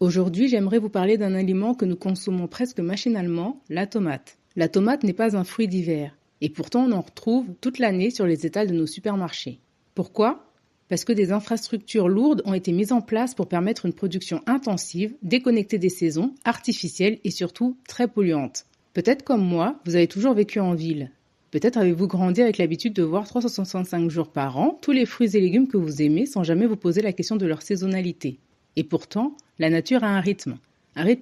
Aujourd'hui, j'aimerais vous parler d'un aliment que nous consommons presque machinalement, la tomate. La tomate n'est pas un fruit d'hiver, et pourtant on en retrouve toute l'année sur les étals de nos supermarchés. Pourquoi ? Parce que des infrastructures lourdes ont été mises en place pour permettre une production intensive, déconnectée des saisons, artificielle et surtout très polluante. Peut-être comme moi, vous avez toujours vécu en ville. Peut-être avez-vous grandi avec l'habitude de voir 365 jours par an tous les fruits et légumes que vous aimez sans jamais vous poser la question de leur saisonnalité. Et pourtant, la nature a un rythme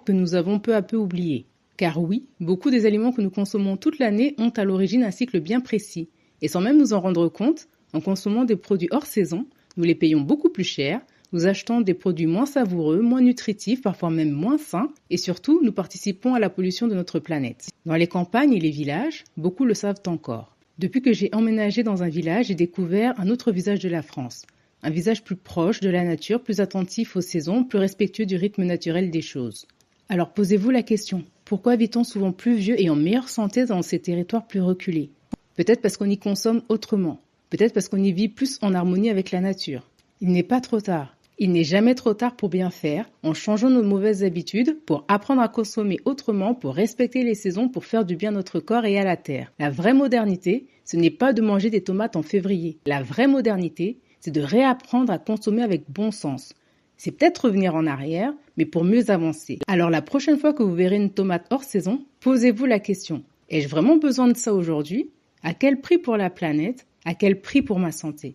que nous avons peu à peu oublié. Car oui, beaucoup des aliments que nous consommons toute l'année ont à l'origine un cycle bien précis. Et sans même nous en rendre compte, en consommant des produits hors saison, nous les payons beaucoup plus cher, nous achetons des produits moins savoureux, moins nutritifs, parfois même moins sains, et surtout, nous participons à la pollution de notre planète. Dans les campagnes et les villages, beaucoup le savent encore. Depuis que j'ai emménagé dans un village, j'ai découvert un autre visage de la France. Un visage plus proche de la nature, plus attentif aux saisons, plus respectueux du rythme naturel des choses. Alors posez-vous la question, pourquoi vit-on souvent plus vieux et en meilleure santé dans ces territoires plus reculés ? Peut-être parce qu'on y consomme autrement. Peut-être parce qu'on y vit plus en harmonie avec la nature. Il n'est pas trop tard. Il n'est jamais trop tard pour bien faire, en changeant nos mauvaises habitudes, pour apprendre à consommer autrement, pour respecter les saisons, pour faire du bien à notre corps et à la terre. La vraie modernité, ce n'est pas de manger des tomates en février. La vraie modernité, c'est de réapprendre à consommer avec bon sens. C'est peut-être revenir en arrière, mais pour mieux avancer. Alors la prochaine fois que vous verrez une tomate hors saison, posez-vous la question. Ai-je vraiment besoin de ça aujourd'hui ? À quel prix pour la planète ? À quel prix pour ma santé ?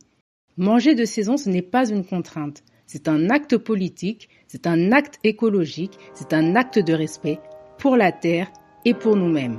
Manger de saison, ce n'est pas une contrainte. C'est un acte politique, c'est un acte écologique, c'est un acte de respect pour la terre et pour nous-mêmes.